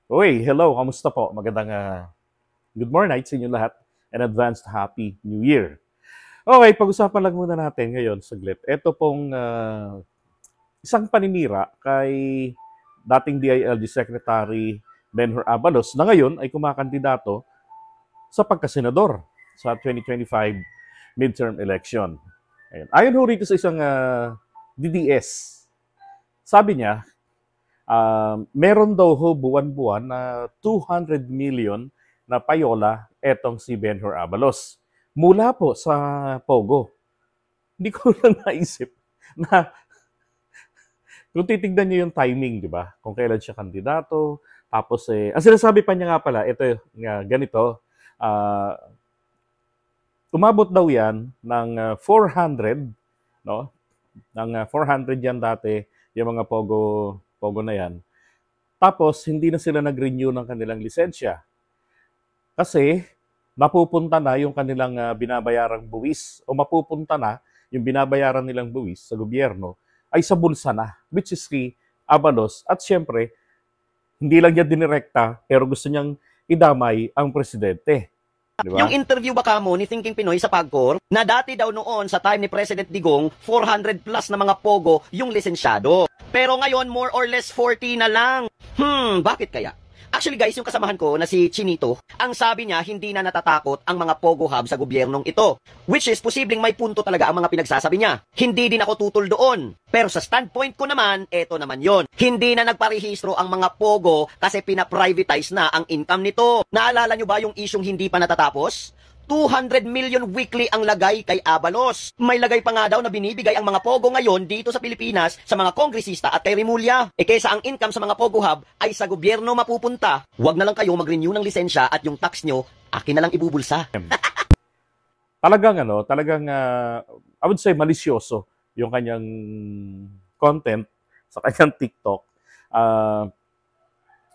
Uy, hello, kamusta po? Magandang good morning sa inyo lahat and advanced Happy New Year. Okay, pag-usapan lang muna natin ngayon saglit. Ito pong isang paninira kay dating DILG Secretary Benhur Abalos na ngayon ay kumakandidato sa pagkasenador sa 2025 midterm election. Ayon ho rito sa isang DDS, sabi niya, meron daw ho buwan-buwan na 200 million na payola etong si Benhur Abalos. Mula po sa Pogo. Hindi ko lang naisip na kung titignan niyo yung timing, di ba? Kung kailan siya kandidato, tapos ang sinasabi pa niya nga pala, ito nga, ganito, uh, umabot daw yan ng 400, no? Ng 400 yan dati, yung mga Pogo na yan. Tapos, hindi na sila nag-renew ng kanilang lisensya. Kasi, mapupunta na yung kanilang binabayarang buwis o mapupunta na yung binabayaran nilang buwis sa gobyerno ay sa bulsa na, which is si Abalos. At syempre, hindi lang niya dinirekta, pero gusto niyang idamay ang presidente. Diba? Yung interview ba kamo ni Thinking Pinoy sa Pagcor, na dati daw noon sa time ni President Digong, 400 plus na mga pogo yung lisensyado. Pero ngayon, more or less 40 na lang. Bakit kaya? Actually guys, yung kasamahan ko na si Chinito, ang sabi niya hindi na natatakot ang mga Pogo Hub sa gobyernong ito. Which is posibleng may punto talaga ang mga pinagsasabi niya. Hindi din ako tutol doon. Pero sa standpoint ko naman, eto naman yon. Hindi na nagparehistro ang mga Pogo kasi pinaprivatize na ang income nito. Naalala nyo ba yung isyong hindi pa natatapos? 200 million weekly ang lagay kay Abalos. May lagay pa nga daw na binibigay ang mga Pogo ngayon dito sa Pilipinas sa mga kongresista at kay Rimulya. Kaysa ang income sa mga Pogo Hub ay sa gobyerno mapupunta, wag na lang kayo mag-renew ng lisensya at yung tax nyo, akin na lang ibubulsa. Talagang I would say malisyoso yung kanyang content sa kanyang TikTok.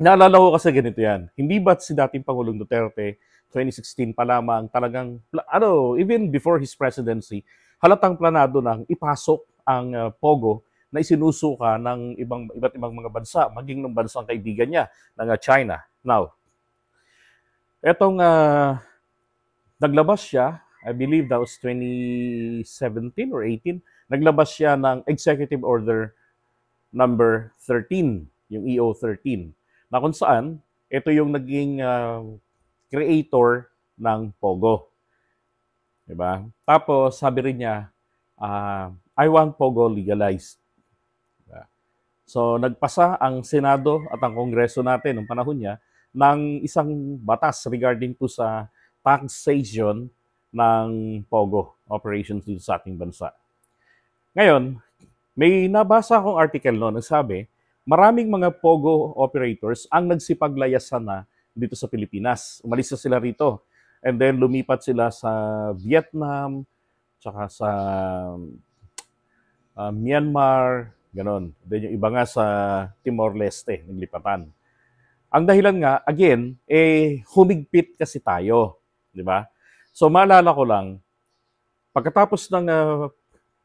Naalala ko kasi ganito yan. Hindi ba't si dating Pangulong Duterte 2016 pa lamang talagang, even before his presidency, halatang planado nang ipasok ang Pogo na isinusuka ng iba't ibang mga bansa, maging ng bansang kaibigan niya, ng China. Now, etong naglabas siya, I believe that was 2017 or 18, naglabas siya ng Executive Order number 13, yung EO 13, na kung saan, ito yung naging creator ng Pogo. Diba? Tapos, sabi rin niya, I want Pogo legalized. Diba? So, nagpasa ang Senado at ang Kongreso natin noong panahon niya ng isang batas regarding to sa taxation ng Pogo operations dito sa ating bansa. Ngayon, may nabasa akong article noon na sabi, maraming mga Pogo operators ang nagsipaglayasan na dito sa Pilipinas. Umalis na sila rito. And then lumipat sila sa Vietnam, tsaka sa Myanmar, ganon. Then yung iba nga sa Timor-Leste, naglipatan. Ang dahilan nga, again, humigpit kasi tayo. Di ba? So maalala ko lang, pagkatapos ng,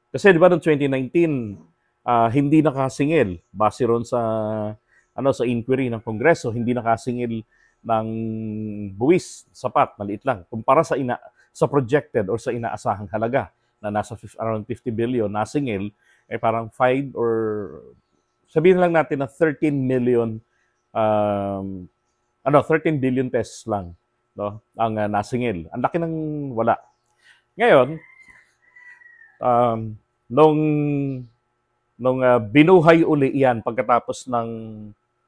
kasi di ba noong 2019, hindi nakasingil, base ron sa, sa inquiry ng Kongreso, hindi nakasingil ng buwis, sapat, maliit lang. Kumpara sa projected or sa inaasahang halaga na nasa around 50 billion, nasingil, parang 5 or sabihin lang natin na 13 million, 13 billion pesos lang, no, ang nasingil. Ang laki ng wala. Ngayon, nung binuhay uli yan pagkatapos ng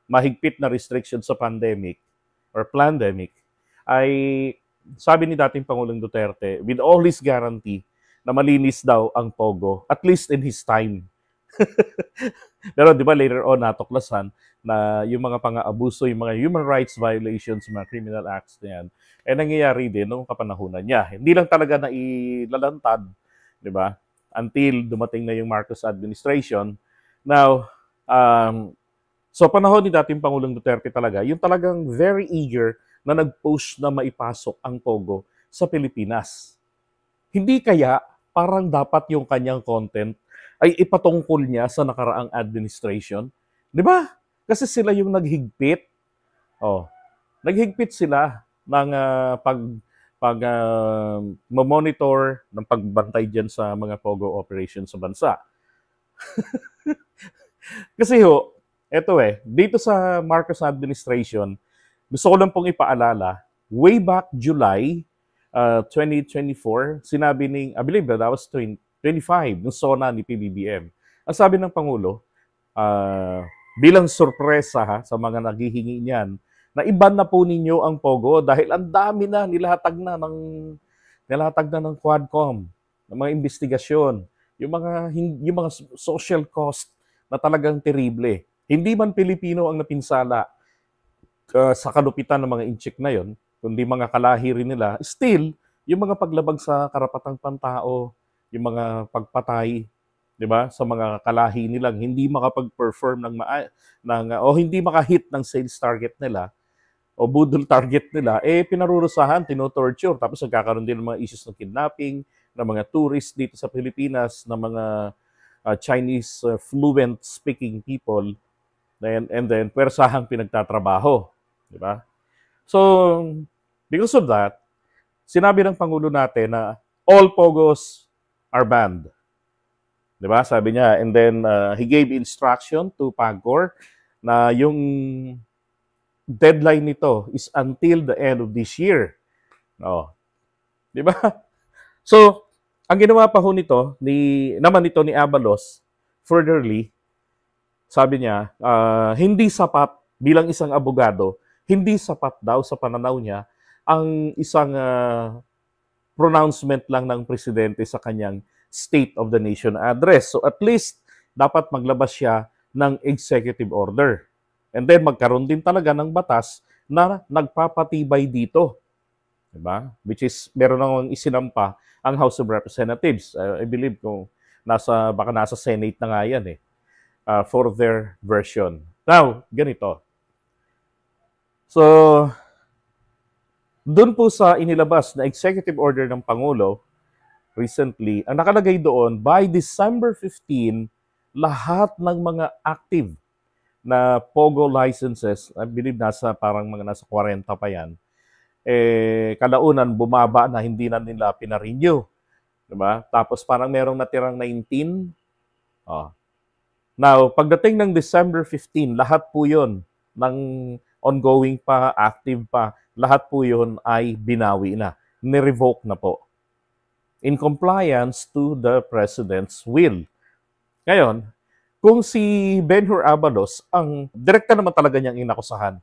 mahigpit na restriction sa pandemic, or pandemic, ay sabi ni dating Pangulong Duterte, with all his guarantee, na malinis daw ang Pogo, at least in his time. Pero di ba later on, natuklasan na yung mga pang-aabuso, yung mga human rights violations, mga criminal acts na yan, nangyayari din noong kapanahunan niya. Hindi lang talaga na ilalantad, di ba? Until dumating na yung Marcos administration. Now, so panahon ni dating Pangulong Duterte talaga, yung talagang very eager na nag-push na maipasok ang Pogo sa Pilipinas. Hindi kaya parang dapat yung kanyang content ay ipatungkol niya sa nakaraang administration? Di ba? Kasi sila yung naghigpit Oh, naghigpit sila ng monitor ng pagbantay diyan sa mga pogo operations sa bansa. Kasi eto dito sa Marcos administration, gusto ko lang pong ipaalala, way back July 2024, sinabi I believe that was 25, ng SONA ni PBBM. Ang sabi ng Pangulo, bilang sorpresa sa mga naghihingi niyan, na iban na po ninyo ang Pogo dahil ang dami na nilahatag na ng Quadcom, ng mga investigasyon, yung mga social cost na talagang terrible. Hindi man Pilipino ang napinsala sa kalupitan ng mga inchik na yon, kundi mga kalahi rin nila, still, yung mga paglabag sa karapatang pantao, yung mga pagpatay, 'di ba? Sa mga kalahi nilang hindi makapag-perform o hindi makahit ng sales target nila o budol target nila, pinarurusahan, tinotorture, tapos nagkakaroon din ng mga issues ng kidnapping ng mga tourists dito sa Pilipinas, ng mga Chinese fluent speaking people, and then pwersahang pinagtatrabaho, 'di ba? So, because of that, sinabi ng Pangulo natin na all pogos are banned. 'Di ba? Sabi niya, and then he gave instruction to PAGCOR na yung deadline nito is until the end of this year. Oh. 'Di ba? So, ang ginawa pa nito ni Abalos, furtherly, sabi niya, hindi sapat bilang isang abogado, hindi sapat daw sa pananaw niya ang isang pronouncement lang ng presidente sa kanyang State of the Nation address. So at least, dapat maglabas siya ng executive order. And then magkaroon din talaga ng batas na nagpapatibay dito. Diba? Which is, meron nang isinampa ang House of Representatives. I believe baka nasa Senate na nga yan for their version. Now, ganito. So, doon po sa inilabas na executive order ng Pangulo recently, ang nakalagay doon, by December 15, lahat ng mga active na POGO licenses, I believe nasa 40 pa yan, kalaunan bumaba na hindi na nila pinarenew. Diba? Tapos parang merong natirang 19. Now, pagdating ng December 15, lahat po yun ng ongoing pa, active pa, lahat po yun ay binawi na, ni-revoke na po. In compliance to the President's will. Ngayon, kung si Benhur Abalos, ang direkta naman talaga niyang inakusahan.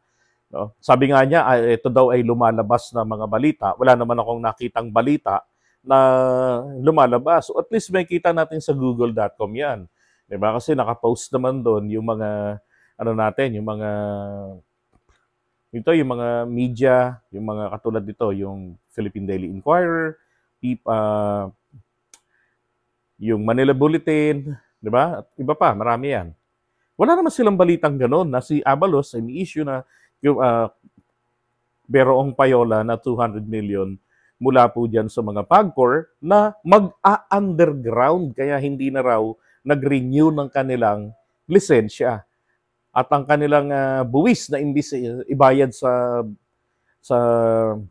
No? Sabi nga niya, ito daw ay lumalabas na mga balita. Wala naman akong nakitang balita na lumalabas. So at least may kita natin sa google.com yan. Diba? Kasi nakapost naman doon yung mga, yung mga media, yung mga katulad dito, yung Philippine Daily Inquirer, yung Manila Bulletin, di ba? At iba pa, marami yan. Wala naman silang balitang gano'n na si Abalos ay may issue na yung Beroong Payola na 200 million mula po dyan sa mga PAGCOR na mag-underground kaya hindi na raw nag-renew ng kanilang lisensya. At ang kanilang buwis na imbis ibayad sa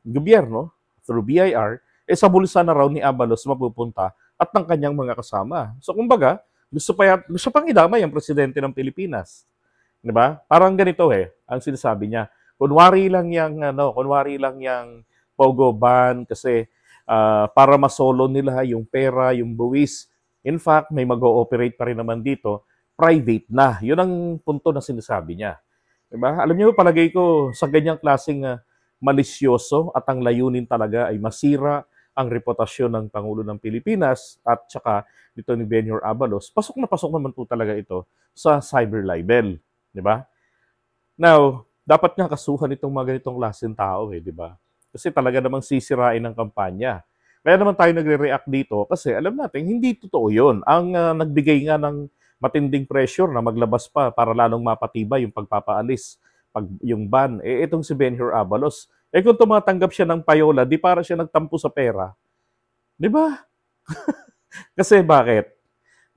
gobyerno through BIR, sa bulsa na raw ni Abalos mapupunta at ng kanyang mga kasama. So kumbaga, gusto pang idamay ang presidente ng Pilipinas. 'Di ba? Parang ganito ang sinasabi niya. Kunwari lang yang Pogo ban kasi para masolo nila yung pera, yung buwis. In fact, may mag-ooperate pa rin naman dito, private na. 'Yun ang punto na sinasabi niya. 'Di ba? Alam niyo, palagay ko sa ganyang klaseng malisyoso at ang layunin talaga ay masira ang reputasyon ng Pangulo ng Pilipinas at saka dito ni Benhur Abalos, pasok naman po talaga ito sa cyber libel, di ba? Now, dapat nga kasuhan itong mga ganitong klaseng tao di ba? Kasi talaga namang sisirain ang kampanya. Kaya naman tayo nagre-react dito kasi alam natin hindi totoo 'yon. Ang nagbigay nga ng matinding pressure na maglabas pa para lalong mapatibay yung pagpapaalis, yung ban, itong si Benhur Abalos. Kung tumatanggap siya ng payola, di para siya nagtampo sa pera. Di ba? Kasi bakit?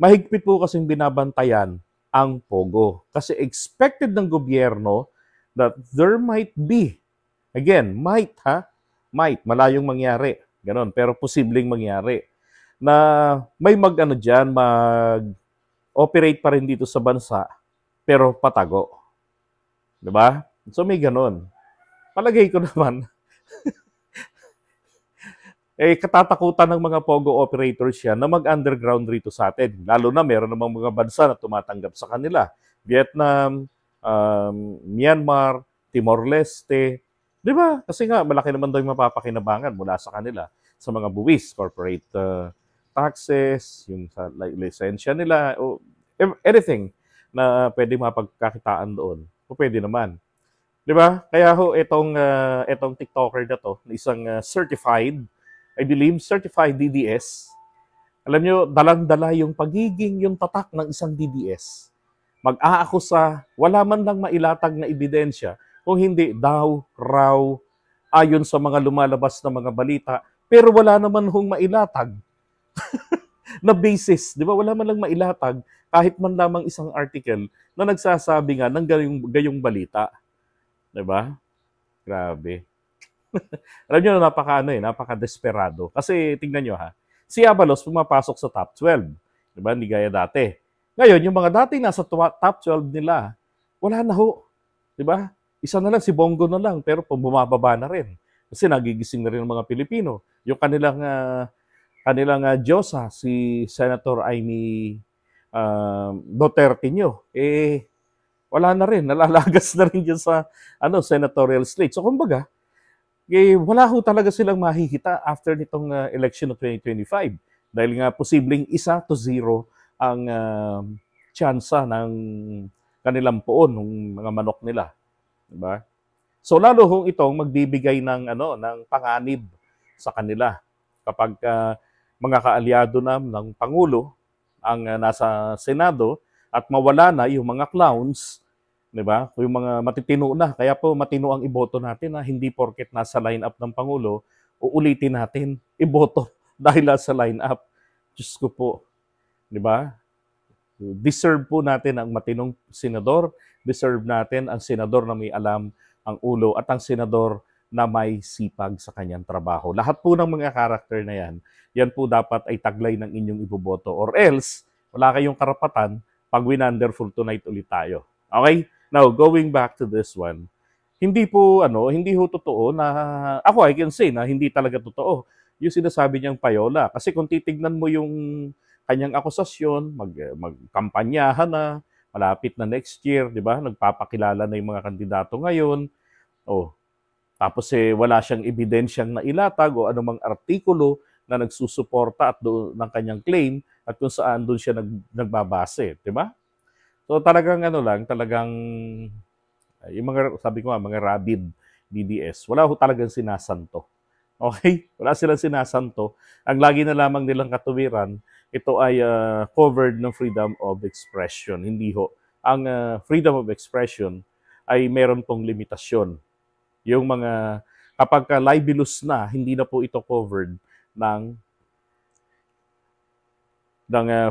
Mahigpit po kasing binabantayan ang Pogo. Kasi expected ng gobyerno that there might be, again, might, malayong mangyari, ganon, pero posibleng mangyari, na may mag-ano dyan, mag-operate pa rin dito sa bansa, pero patago. Diba? So may ganon. Palagay ko naman, katatakutan ng mga POGO operators yan na mag-underground rito sa atin. Lalo na meron namang mga bansa na tumatanggap sa kanila. Vietnam, Myanmar, Timor-Leste. Di ba? Kasi nga, malaki naman daw yung mapapakinabangan mula sa kanila sa mga buwis, corporate taxes, yung sa lisensya nila, o anything na pwede mapagkakitaan doon. O pwede naman. Di ba? Kaya ho, itong TikToker na to, isang certified, I believe, certified DDS. Alam nyo, dalang-dala yung pagiging, yung tatak ng isang DDS. Mag-aakusa, wala man lang mailatag na ebidensya, kung hindi daw, raw, ayon sa mga lumalabas na mga balita, pero wala naman hong mailatag na basis. Di ba? Wala man lang mailatag, kahit man lamang isang article na nagsasabi nga ng gayong balita. Di ba? Grabe. Alam nyo, napaka-desperado. Kasi, tingnan nyo si Abalos pumapasok sa top 12. Diba? Hindi gaya dati. Ngayon, yung mga dati nasa top 12 nila, wala na ho. Diba? Isa na lang, si Bongo na lang, pero bumababa na rin. Kasi nagigising na rin ang mga Pilipino. Yung kanilang Diyosa, si Senator Amy Duterte nyo, wala na rin. Nalalagas na rin dyan sa senatorial slate. So, kumbaga, wala ho talaga silang mahihita after nitong election of 2025. Dahil nga posibleng 1-0 ang tsansa ng kanilang poon, ng mga manok nila. Diba? So lalo hong itong magbibigay ng panganib sa kanila kapag mga kaalyado na ng Pangulo ang nasa Senado at mawala na yung mga clowns. Diba? Yung mga matitino na. Kaya po matino ang iboto natin na hindi porket nasa line-up ng Pangulo, uulitin natin iboto dahil nasa line-up. Diyos ko po. Diba? Deserve po natin ang matinong senador. Deserve natin ang senador na may alam ang ulo at ang senador na may sipag sa kanyang trabaho. Lahat po ng mga karakter na yan po dapat ay taglay ng inyong iboboto. Or else, wala kayong karapatan pag winonderful tonight ulit tayo. Okay? Now, going back to this one, hindi ho totoo na, I can say na hindi talaga totoo yung sinasabi niyang payola. Kasi kung titignan mo yung kanyang akusasyon, magkampanyahan na, malapit na next year, di ba? Nagpapakilala na yung mga kandidato ngayon. Tapos wala siyang ebidensyang nailatag o anumang artikulo na nagsusuporta at ng kanyang claim at kung saan doon siya nagbabase, di ba? So talagang talagang yung mga, sabi ko nga, mga rabid DDS, wala ho talagang sinasanto. Okay? Wala silang sinasanto. Ang lagi na lamang nilang katuwiran, ito ay covered ng freedom of expression. Hindi ho. Ang freedom of expression ay meron pong limitasyon. Yung mga, kapag libelous na, hindi na po ito covered ng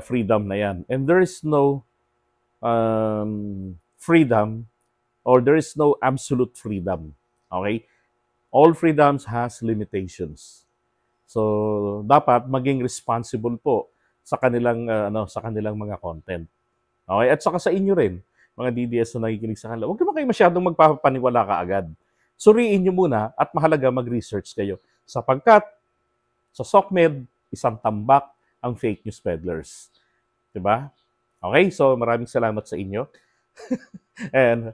freedom na yan. And there is no freedom or there is no absolute freedom. Okay? All freedoms has limitations. So, dapat maging responsible po sa kanilang mga content. Okay? At saka sa inyo rin, mga DDS na nakikinig sa kanila, huwag naman kayo masyadong magpapaniwala kaagad. Suriin nyo muna at mahalaga mag-research kayo. Sapagkat sa SOCMED, isang tambak ang fake news peddlers. Diba? Okay, so maraming salamat sa inyo. And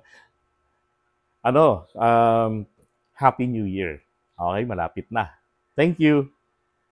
Happy New Year. Okay, malapit na. Thank you.